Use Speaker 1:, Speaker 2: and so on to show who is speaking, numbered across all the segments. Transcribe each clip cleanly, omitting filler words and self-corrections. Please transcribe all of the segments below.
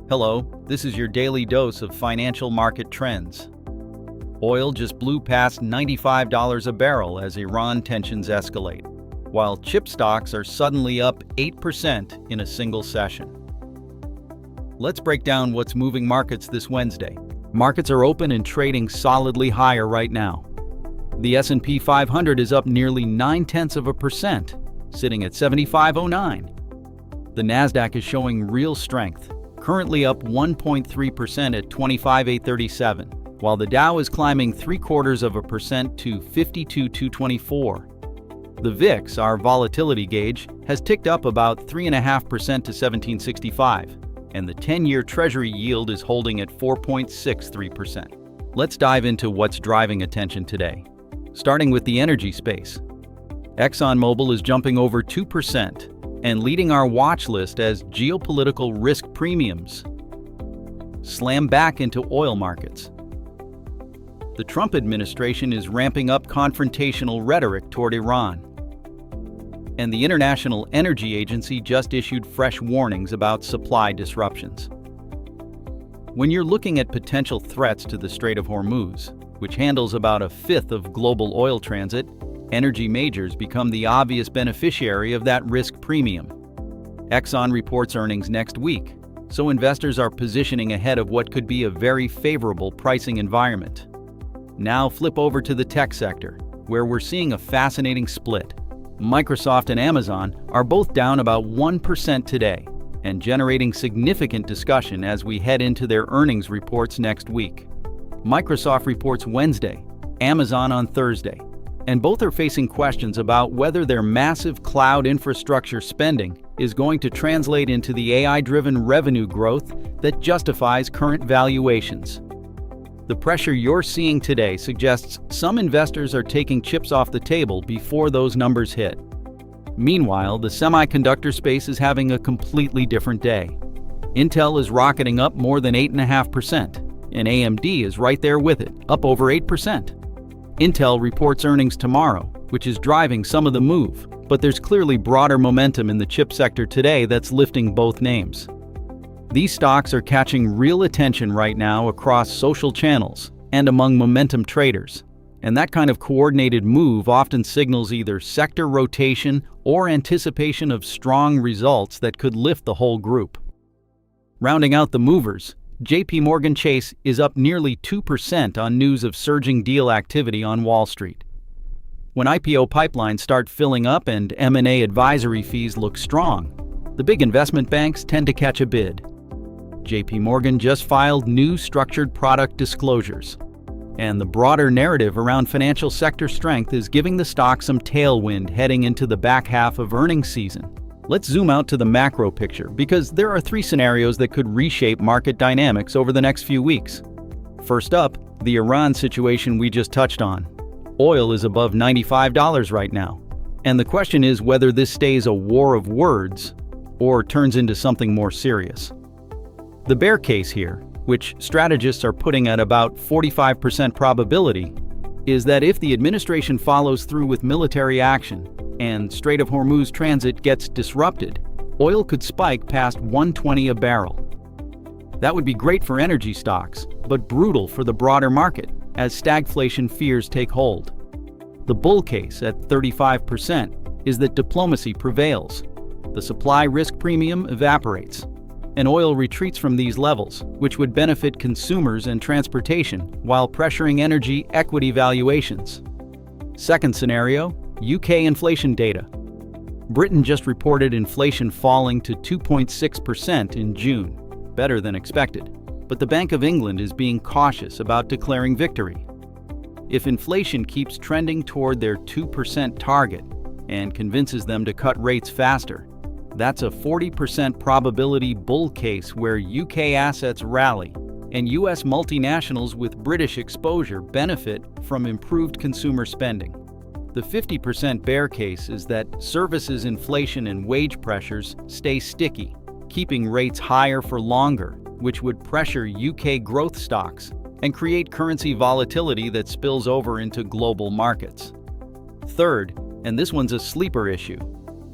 Speaker 1: Hello, this is your daily dose of financial market trends. Oil just blew past $95 a barrel as Iran tensions escalate, while chip stocks are suddenly up 8% in a single session. Let's break down what's moving markets this Wednesday. Markets are open and trading solidly higher right now. The S&P 500 is up nearly 0.9%, sitting at 7509. The Nasdaq is showing real strength, currently up 1.3% at 25,837, while the Dow is climbing 0.75% to 52,224. The VIX, our volatility gauge, has ticked up about 3.5% to 1765, and the 10-year Treasury yield is holding at 4.63%. Let's dive into what's driving attention today, starting with the energy space. ExxonMobil is jumping over 2% and leading our watch list as geopolitical risk premiums slam back into oil markets. The Trump administration is ramping up confrontational rhetoric toward Iran. And the International Energy Agency just issued fresh warnings about supply disruptions. When you're looking at potential threats to the Strait of Hormuz, which handles about a fifth of global oil transit, energy majors become the obvious beneficiary of that risk premium. Exxon reports earnings next week, so investors are positioning ahead of what could be a very favorable pricing environment. Now flip over to the tech sector, where we're seeing a fascinating split. Microsoft and Amazon are both down about 1% today and generating significant discussion as we head into their earnings reports next week. Microsoft reports Wednesday, Amazon on Thursday, and both are facing questions about whether their massive cloud infrastructure spending is going to translate into the AI-driven revenue growth that justifies current valuations. The pressure you're seeing today suggests some investors are taking chips off the table before those numbers hit. Meanwhile, the semiconductor space is having a completely different day. Intel is rocketing up more than 8.5%, and AMD is right there with it, up over 8%. Intel reports earnings tomorrow, which is driving some of the move, but there's clearly broader momentum in the chip sector today that's lifting both names. These stocks are catching real attention right now across social channels and among momentum traders, and that kind of coordinated move often signals either sector rotation or anticipation of strong results that could lift the whole group. Rounding out the movers, JP Chase is up nearly 2% on news of surging deal activity on Wall Street. When IPO pipelines start filling up and M&A advisory fees look strong, the big investment banks tend to catch a bid. JP just filed new structured product disclosures, and the broader narrative around financial sector strength is giving the stock some tailwind heading into the back half of earnings season. Let's zoom out to the macro picture because there are three scenarios that could reshape market dynamics over the next few weeks. First up, the Iran situation we just touched on. Oil is above $95 right now, and the question is whether this stays a war of words or turns into something more serious. The bear case here, which strategists are putting at about 45% probability, is that if the administration follows through with military action and Strait of Hormuz transit gets disrupted, oil could spike past $120 a barrel. That would be great for energy stocks, but brutal for the broader market as stagflation fears take hold. The bull case at 35% is that diplomacy prevails, the supply risk premium evaporates, and oil retreats from these levels, which would benefit consumers and transportation while pressuring energy equity valuations. Second scenario, UK inflation data. Britain just reported inflation falling to 2.6% in June, better than expected, but the Bank of England is being cautious about declaring victory. If inflation keeps trending toward their 2% target and convinces them to cut rates faster, that's a 40% probability bull case where UK assets rally and US multinationals with British exposure benefit from improved consumer spending. The 50% bear case is that services inflation and wage pressures stay sticky, keeping rates higher for longer, which would pressure UK growth stocks and create currency volatility that spills over into global markets. Third, and this one's a sleeper issue,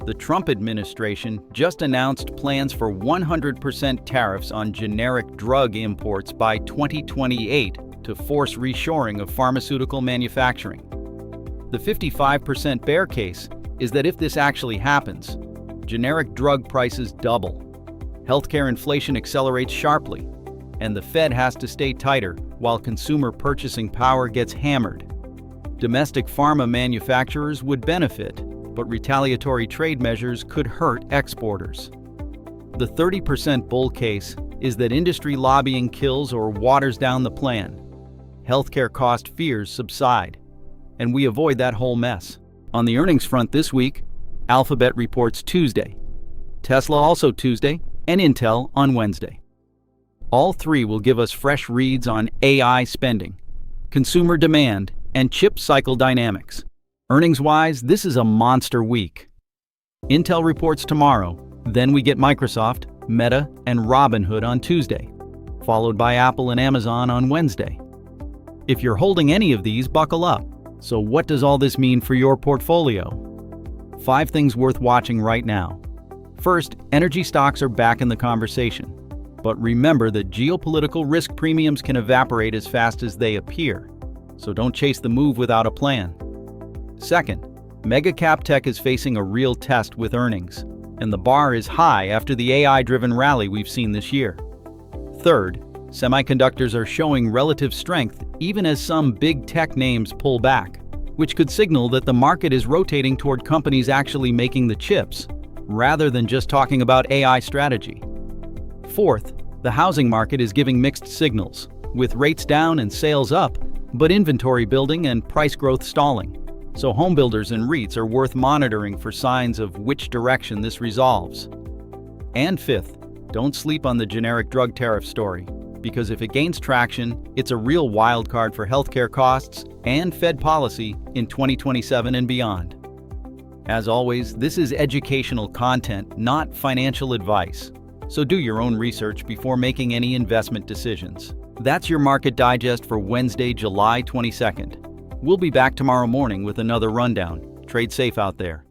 Speaker 1: The Trump administration just announced plans for 100% tariffs on generic drug imports by 2028 to force reshoring of pharmaceutical manufacturing. The 55% bear case is that if this actually happens, generic drug prices double, healthcare inflation accelerates sharply, and the Fed has to stay tighter while consumer purchasing power gets hammered. Domestic pharma manufacturers would benefit, but retaliatory trade measures could hurt exporters. The 30% bull case is that industry lobbying kills or waters down the plan. Healthcare cost fears subside, and we avoid that whole mess. On the earnings front this week, Alphabet reports Tuesday, Tesla also Tuesday, and Intel on Wednesday. All three will give us fresh reads on AI spending, consumer demand, and chip cycle dynamics. Earnings-wise, this is a monster week. Intel reports tomorrow, then we get Microsoft, Meta, and Robinhood on Tuesday, followed by Apple and Amazon on Wednesday. If you're holding any of these, buckle up. So what does all this mean for your portfolio? 5 things worth watching right now. First, energy stocks are back in the conversation. But remember that geopolitical risk premiums can evaporate as fast as they appear. So don't chase the move without a plan. Second, mega-cap tech is facing a real test with earnings, and the bar is high after the AI-driven rally we've seen this year. Third, semiconductors are showing relative strength even as some big tech names pull back, which could signal that the market is rotating toward companies actually making the chips, rather than just talking about AI strategy. Fourth, the housing market is giving mixed signals, with rates down and sales up, but inventory building and price growth stalling. So homebuilders and REITs are worth monitoring for signs of which direction this resolves. And fifth, don't sleep on the generic drug tariff story, because if it gains traction, it's a real wild card for healthcare costs and Fed policy in 2027 and beyond. As always, this is educational content, not financial advice. So do your own research before making any investment decisions. That's your Market Digest for Wednesday, July 22nd. We'll be back tomorrow morning with another rundown. Trade safe out there.